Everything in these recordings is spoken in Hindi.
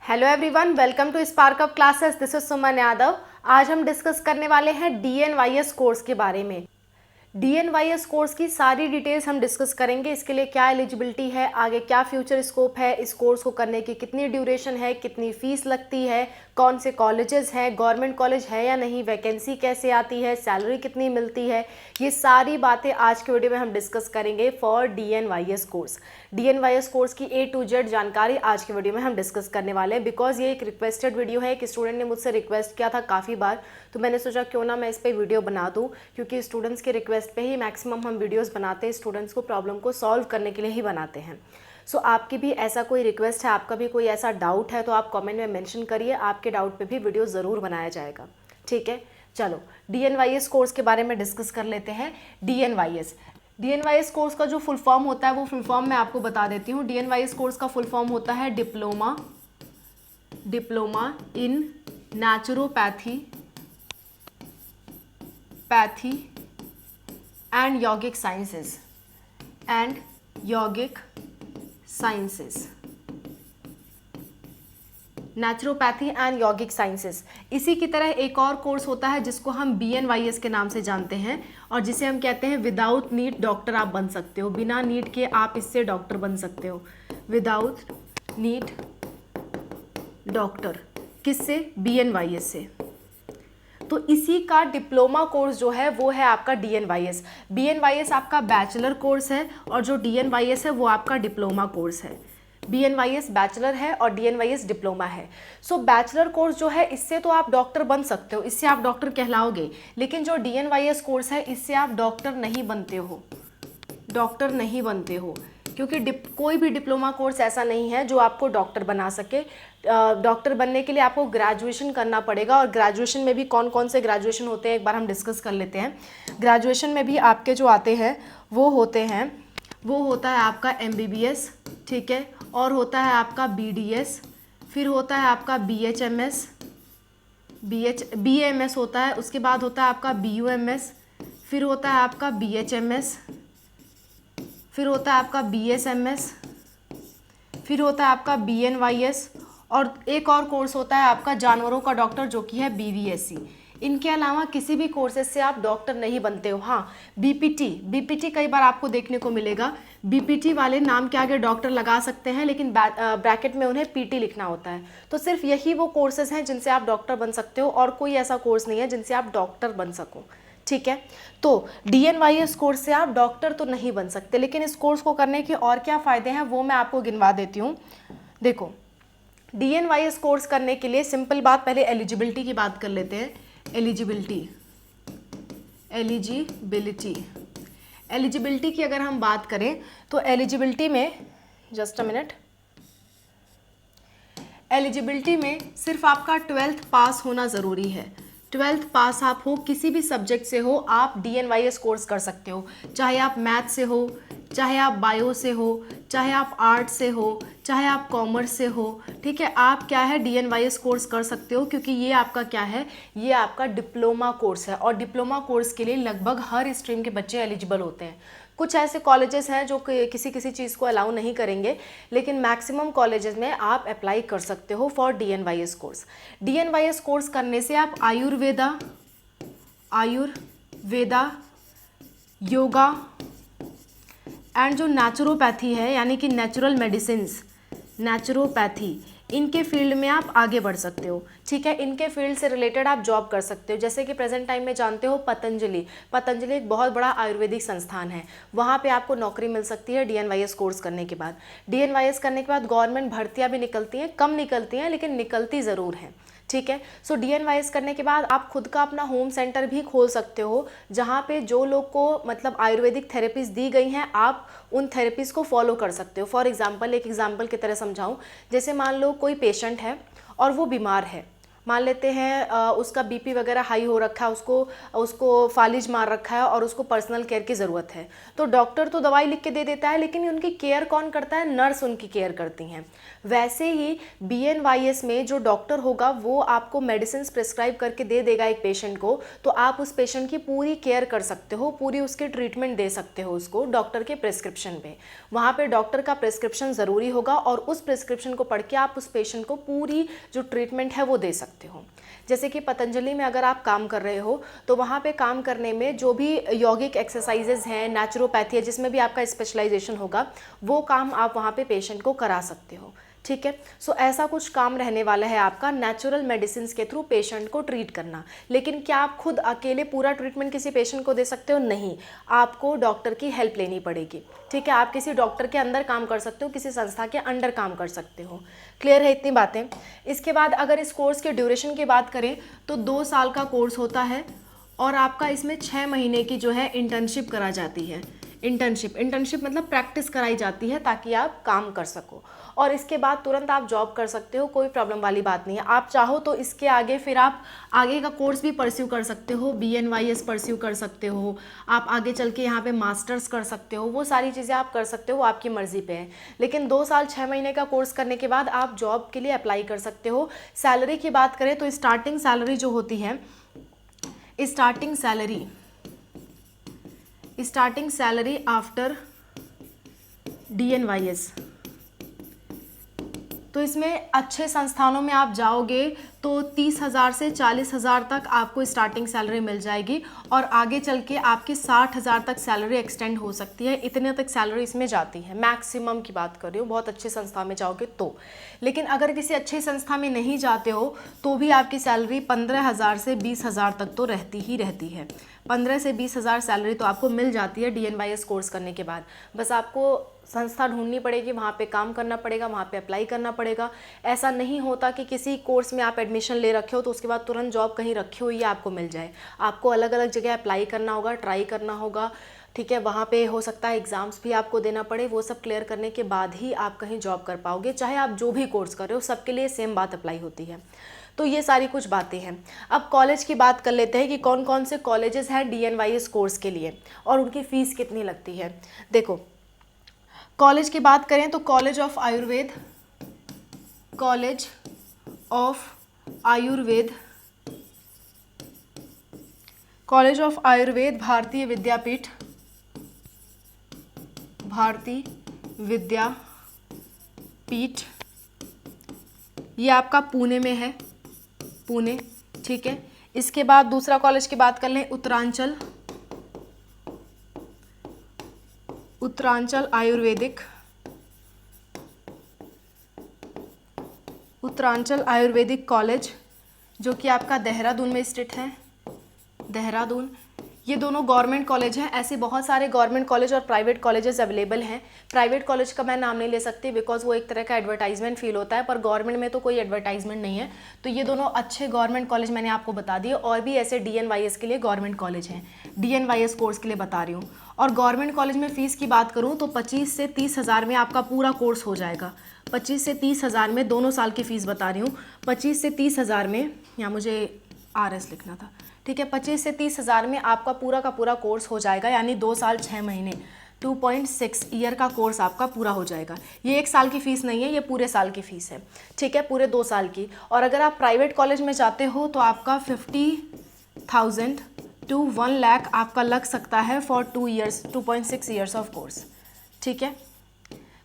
Hello everyone, welcome to spark up classes. This is Suman Yadav. आज हम डिस्कस करने वाले हैं डीएनवाईएस कोर्स के बारे में। डीएनवाईएस कोर्स की सारी डिटेल्स हम डिस्कस करेंगे। इसके लिए क्या एलिजिबिलिटी है, आगे क्या फ्यूचर स्कोप है, इस कोर्स को करने की कितनी ड्यूरेशन है, कितनी फीस लगती है, कौन से कॉलेजेस हैं, गवर्नमेंट कॉलेज है या नहीं, वैकेंसी कैसे आती है, सैलरी कितनी मिलती है, ये सारी बातें आज के वीडियो में हम डिस्कस करेंगे फॉर डीएनवाईएस कोर्स। डीएनवाईएस कोर्स की A to Z जानकारी आज के वीडियो में हम डिस्कस करने वाले हैं। बिकॉज ये एक रिक्वेस्टेड वीडियो है, एक स्टूडेंट ने मुझसे रिक्वेस्ट किया था काफ़ी बार, तो मैंने सोचा क्यों ना मैं इस पर वीडियो बना दूँ, क्योंकि स्टूडेंट्स के रिक्वेस्ट पे ही मैक्सिमम हम वीडियोस बनाते हैं। स्टूडेंट्स को प्रॉब्लम को सॉल्व करने के लिए ही बनाते हैं। सो आपकी भी ऐसा कोई रिक्वेस्ट है, आपका भी कोई ऐसा डाउट है, तो आप कमेंट में मेंशन करिए। आपके डाउट पे भी वीडियो ज़रूर बनाया जाएगा। ठीक है, चलो डीएनवाईएस कोर्स के बारे में डिस्कस कर लेते हैं। डीएनवाईएस कोर्स का जो फुल फॉर्म होता है वो फुल फॉर्म मैं आपको बता देती हूँ। डीएनवाईएस कोर्स का फुल फॉर्म होता है डिप्लोमा इन नेचुरोपैथी एंड यौगिक साइंसेस। नेचुरोपैथी एंड यौगिक साइंसेस। इसी की तरह एक और कोर्स होता है जिसको हम बीएनवाईएस के नाम से जानते हैं, और जिसे हम कहते हैं विदाउट नीट डॉक्टर आप बन सकते हो। बिना नीट के आप इससे डॉक्टर बन सकते हो। विदाउट नीट डॉक्टर, किससे? बीएनवाईएस से। तो इसी का डिप्लोमा कोर्स जो है वो है आपका डीएनवाईएस। बीएनवाईएस आपका बैचलर कोर्स है और जो डीएनवाईएस है वो आपका डिप्लोमा कोर्स है। बीएनवाईएस बैचलर है और डीएनवाईएस डिप्लोमा है। सो बैचलर कोर्स जो है इससे तो आप डॉक्टर बन सकते हो, इससे आप डॉक्टर कहलाओगे। लेकिन जो डीएनवाईएस कोर्स है इससे आप डॉक्टर नहीं बनते हो, क्योंकि कोई भी डिप्लोमा कोर्स ऐसा नहीं है जो आपको डॉक्टर बना सके। डॉक्टर बनने के लिए आपको ग्रेजुएशन करना पड़ेगा, और ग्रेजुएशन में भी कौन कौन से ग्रेजुएशन होते हैं एक बार हम डिस्कस कर लेते हैं। ग्रेजुएशन में भी आपके जो आते हैं वो होता है आपका एमबीबीएस, ठीक है, और होता है आपका बीडीएस, फिर होता है आपका बीएचएमएस, बीएएमएस होता है, उसके बाद होता है आपका बीयूएमएस, फिर होता है आपका बीएचएमएस, फिर होता है आपका बीएसएमएस, फिर होता है आपका बीएनवाईएस, और एक और कोर्स होता है आपका जानवरों का डॉक्टर जो कि है बीवीएससी। इनके अलावा किसी भी कोर्सेज से आप डॉक्टर नहीं बनते हो। हाँ, बीपीटी कई बार आपको देखने को मिलेगा। बीपीटी वाले नाम के आगे डॉक्टर लगा सकते हैं, लेकिन ब्रैकेट में उन्हें पीटी लिखना होता है। तो सिर्फ यही वो कोर्सेज हैं जिनसे आप डॉक्टर बन सकते हो, और कोई ऐसा कोर्स नहीं है जिनसे आप डॉक्टर बन सको। ठीक है, तो डीएनवाईएस कोर्स से आप डॉक्टर तो नहीं बन सकते, लेकिन इस कोर्स को करने के और क्या फ़ायदे हैं वो मैं आपको गिनवा देती हूँ। देखो, डीएनवाईएस कोर्स करने के लिए सिंपल बात, पहले एलिजिबिलिटी की बात कर लेते हैं। एलिजिबिलिटी की अगर हम बात करें तो एलिजिबिलिटी में सिर्फ आपका 12th पास होना ज़रूरी है। 12th पास आप हो, किसी भी सब्जेक्ट से हो, आप डीएनवाईएस कोर्स कर सकते हो। चाहे आप मैथ से हो, चाहे आप बायो से हो, चाहे आप आर्ट से हो, चाहे आप कॉमर्स से हो। ठीक है, आप क्या है डीएनवाईएस कोर्स कर सकते हो, क्योंकि ये आपका क्या है, ये आपका डिप्लोमा कोर्स है, और डिप्लोमा कोर्स के लिए लगभग हर स्ट्रीम के बच्चे एलिजिबल होते हैं। कुछ ऐसे कॉलेजेस हैं जो किसी चीज़ को अलाउ नहीं करेंगे, लेकिन मैक्सिमम कॉलेजेस में आप अप्लाई कर सकते हो फॉर डीएनवाईएस कोर्स। डीएनवाईएस कोर्स करने से आप आयुर्वेदा, योगा एंड जो नेचुरोपैथी है, यानी कि नेचुरल मेडिसिन्स, नेचुरोपैथी, इनके फील्ड में आप आगे बढ़ सकते हो। ठीक है, इनके फील्ड से रिलेटेड आप जॉब कर सकते हो। जैसे कि प्रेजेंट टाइम में जानते हो पतंजलि एक बहुत बड़ा आयुर्वेदिक संस्थान है, वहाँ पे आपको नौकरी मिल सकती है डीएनवाईएस कोर्स करने के बाद। डीएनवाईएस करने के बाद गवर्नमेंट भर्तियाँ भी निकलती हैं, कम निकलती हैं लेकिन निकलती ज़रूर हैं। ठीक है, सो डीएनवाईएस करने के बाद आप खुद का अपना होम सेंटर भी खोल सकते हो, जहाँ पे जो लोग को मतलब आयुर्वेदिक थेरेपीज दी गई हैं, आप उन थेरेपीज़ को फॉलो कर सकते हो। फॉर एग्जांपल, एक एग्जांपल की तरह समझाऊं, जैसे मान लो कोई पेशेंट है और वो बीमार है, मान लेते हैं उसका बीपी वगैरह हाई हो रखा है, उसको फालिज मार रखा है और उसको पर्सनल केयर की ज़रूरत है, तो डॉक्टर तो दवाई लिख के दे देता है, लेकिन उनकी केयर कौन करता है? नर्स उनकी केयर करती हैं। वैसे ही BNYS में जो डॉक्टर होगा वो आपको मेडिसिन प्रिस्क्राइब करके दे देगा एक पेशेंट को, तो आप उस पेशेंट की पूरी केयर कर सकते हो, पूरी उसकी ट्रीटमेंट दे सकते हो उसको डॉक्टर के प्रिस्क्रिप्शन पे। वहाँ पे डॉक्टर का प्रिस्क्रिप्शन ज़रूरी होगा और उस प्रिस्क्रिप्शन को पढ़ के आप उस पेशेंट को पूरी जो ट्रीटमेंट है वो दे सकते हो। जैसे कि पतंजलि में अगर आप काम कर रहे हो तो वहाँ पे काम करने में जो भी यौगिक एक्सरसाइजेज हैं, नेचुरोपैथी है, जिसमें भी आपका स्पेशलाइजेशन होगा, वो काम आप वहाँ पे पेशेंट को करा सकते हो। ठीक है, सो ऐसा कुछ काम रहने वाला है आपका नेचुरल मेडिसिन के थ्रू पेशेंट को ट्रीट करना। लेकिन क्या आप खुद अकेले पूरा ट्रीटमेंट किसी पेशेंट को दे सकते हो? नहीं, आपको डॉक्टर की हेल्प लेनी पड़ेगी। ठीक है, आप किसी डॉक्टर के अंदर काम कर सकते हो, किसी संस्था के अंडर काम कर सकते हो। क्लियर है इतनी बातें? इसके बाद अगर इस कोर्स के ड्यूरेशन की बात करें तो 2 साल का कोर्स होता है और आपका इसमें 6 महीने की जो है इंटर्नशिप करा जाती है। इंटर्नशिप मतलब प्रैक्टिस कराई जाती है ताकि आप काम कर सको, और इसके बाद तुरंत आप जॉब कर सकते हो, कोई प्रॉब्लम वाली बात नहीं है। आप चाहो तो इसके आगे फिर आप आगे का कोर्स भी परस्यू कर सकते हो, BNYS परस्यू कर सकते हो, आप आगे चल के यहाँ पे मास्टर्स कर सकते हो, वो सारी चीज़ें आप कर सकते हो, वो आपकी मर्ज़ी पे है। लेकिन 2 साल 6 महीने का कोर्स करने के बाद आप जॉब के लिए अप्लाई कर सकते हो। सैलरी की बात करें तो स्टार्टिंग सैलरी जो होती है, स्टार्टिंग सैलरी आफ्टर DNYS, तो इसमें अच्छे संस्थानों में आप जाओगे तो 30,000 से 40,000 तक आपको स्टार्टिंग सैलरी मिल जाएगी और आगे चल के आपकी 60,000 तक सैलरी एक्सटेंड हो सकती है। इतने तक सैलरी इसमें जाती है, मैक्सिमम की बात कर रही हूँ, बहुत अच्छे संस्था में जाओगे तो। लेकिन अगर किसी अच्छी संस्था में नहीं जाते हो तो भी आपकी सैलरी 15,000 से 20,000 तक तो रहती ही रहती है। 15 से 20,000 सैलरी तो आपको मिल जाती है DNYS कोर्स करने के बाद। बस आपको संस्था ढूंढनी पड़ेगी, वहाँ पे काम करना पड़ेगा, वहाँ पे अप्लाई करना पड़ेगा। ऐसा नहीं होता कि किसी कोर्स में आप एडमिशन ले रखे हो तो उसके बाद तुरंत जॉब कहीं रखी हुई है आपको मिल जाए। आपको अलग अलग जगह अप्लाई करना होगा, ट्राई करना होगा। ठीक है, वहाँ पे हो सकता है एग्ज़ाम्स भी आपको देना पड़े, वो सब क्लियर करने के बाद ही आप कहीं जॉब कर पाओगे। चाहे आप जो भी कोर्स कर रहे हो, सबके लिए सेम बात अप्लाई होती है। तो ये सारी कुछ बातें हैं। अब कॉलेज की बात कर लेते हैं कि कौन कौन से कॉलेजेस हैं DNYS कोर्स के लिए और उनकी फ़ीस कितनी लगती है। देखो, कॉलेज की बात करें तो कॉलेज ऑफ आयुर्वेद भारतीय विद्यापीठ, ये आपका पुणे में है, पुणे। ठीक है, इसके बाद दूसरा कॉलेज की बात कर लें, उत्तरांचल आयुर्वेदिक कॉलेज, जो कि आपका देहरादून में स्थित है, देहरादून। ये दोनों गवर्नमेंट कॉलेज हैं। ऐसे बहुत सारे गवर्नमेंट कॉलेज और प्राइवेट कॉलेजेस अवेलेबल हैं। प्राइवेट कॉलेज का मैं नाम नहीं ले सकती बिकॉज वो एक तरह का एडवर्टाइजमेंट फील होता है, पर गवर्नमेंट में तो कोई एडवर्टाइजमेंट नहीं है। तो ये दोनों अच्छे गवर्नमेंट कॉलेज मैंने आपको बता दिए, और भी ऐसे DNYS के लिए गवर्नमेंट कॉलेज हैं, DNYS कोर्स के लिए बता रही हूँ। और गवर्नमेंट कॉलेज में फ़ीस की बात करूँ तो 25 से 30,000 में आपका पूरा कोर्स हो जाएगा। 25 से 30,000 में, दोनों साल की फ़ीस बता रही हूँ। 25 से 30,000 में, यहाँ मुझे RS लिखना था, ठीक है, 25 से 30,000 में आपका पूरा का पूरा कोर्स हो जाएगा, यानी 2 साल 6 महीने, 2.6 ईयर का कोर्स आपका पूरा हो जाएगा। ये 1 साल की फ़ीस नहीं है, ये पूरे साल की फ़ीस है। ठीक है, पूरे 2 साल की। और अगर आप प्राइवेट कॉलेज में जाते हो तो आपका 50,000 to 1 लाख आपका लग सकता है फॉर 2.6 ईयर्स ऑफ कोर्स। ठीक है,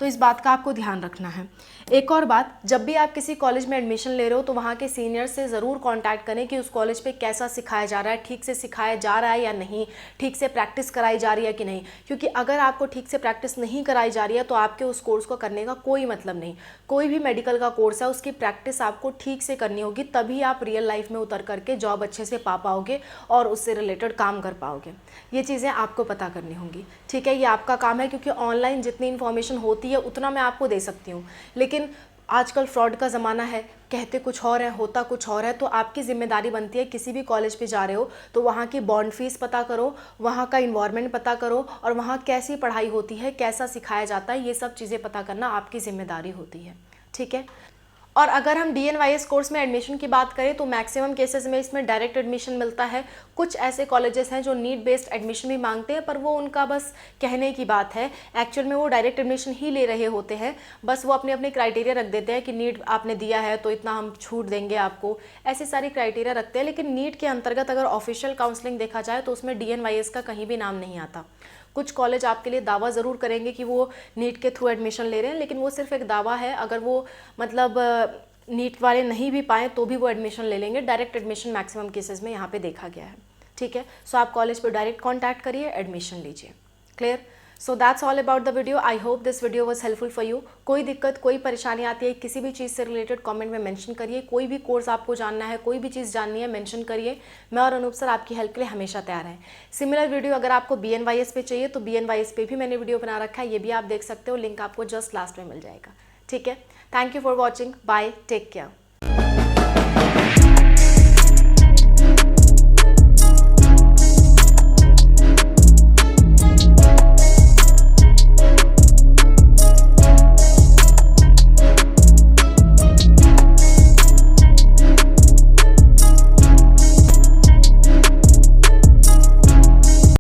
तो इस बात का आपको ध्यान रखना है। एक और बात, जब भी आप किसी कॉलेज में एडमिशन ले रहे हो तो वहाँ के सीनियर से ज़रूर कांटेक्ट करें कि उस कॉलेज पे कैसा सिखाया जा रहा है, ठीक से सिखाया जा रहा है या नहीं, ठीक से प्रैक्टिस कराई जा रही है कि नहीं। क्योंकि अगर आपको ठीक से प्रैक्टिस नहीं कराई जा रही है तो आपके उस कोर्स को करने का कोई मतलब नहीं। कोई भी मेडिकल का कोर्स है, उसकी प्रैक्टिस आपको ठीक से करनी होगी, तभी आप रियल लाइफ में उतर करके जॉब अच्छे से पा पाओगे और उससे रिलेटेड काम कर पाओगे। ये चीज़ें आपको पता करनी होंगी। ठीक है, ये आपका काम है, क्योंकि ऑनलाइन जितनी इन्फॉर्मेशन होती है उतना मैं आपको दे सकती हूँ, लेकिन आजकल फ्रॉड का ज़माना है, कहते कुछ और है, होता कुछ और है। तो आपकी जिम्मेदारी बनती है, किसी भी कॉलेज पे जा रहे हो तो वहाँ की बॉन्ड फीस पता करो, वहाँ का इन्वायरमेंट पता करो, और वहाँ कैसी पढ़ाई होती है, कैसा सिखाया जाता है, ये सब चीज़ें पता करना आपकी जिम्मेदारी होती है। ठीक है, और अगर हम DNYS कोर्स में एडमिशन की बात करें तो मैक्सिमम केसेस में इसमें डायरेक्ट एडमिशन मिलता है। कुछ ऐसे कॉलेजेस हैं जो नीट बेस्ड एडमिशन भी मांगते हैं, पर वो उनका बस कहने की बात है, एक्चुअल में वो डायरेक्ट एडमिशन ही ले रहे होते हैं। बस वो अपने अपने क्राइटेरिया रख देते हैं कि नीट आपने दिया है तो इतना हम छूट देंगे आपको, ऐसी सारी क्राइटेरिया रखते हैं। लेकिन नीट के अंतर्गत अगर ऑफिशियल काउंसलिंग देखा जाए तो उसमें DNYS का कहीं भी नाम नहीं आता। कुछ कॉलेज आपके लिए दावा ज़रूर करेंगे कि वो नीट के थ्रू एडमिशन ले रहे हैं, लेकिन वो सिर्फ एक दावा है। अगर वो मतलब नीट वाले नहीं भी पाएँ तो भी वो एडमिशन ले लेंगे। डायरेक्ट एडमिशन मैक्सिमम केसेस में यहाँ पे देखा गया है। ठीक है, सो आप कॉलेज पर डायरेक्ट कॉन्टैक्ट करिए, एडमिशन लीजिए। Clear? So that's all about the video. I hope this video was helpful for you. कोई दिक्कत, कोई परेशानी आती है किसी भी चीज़ से रिलेटेड, कमेंट में मेंशन करिए। कोई भी कोर्स आपको जानना है, कोई भी चीज़ जाननी है, मेंशन करिए। मैं और अनूप सर आपकी हेल्प के लिए हमेशा तैयार हैं। सिमिलर वीडियो अगर आपको BNYS पे चाहिए तो BNYS पे भी मैंने वीडियो बना रखा है, ये भी आप देख सकते हो। लिंक आपको जस्ट लास्ट में मिल जाएगा। ठीक है, thank you for watching, bye, take care.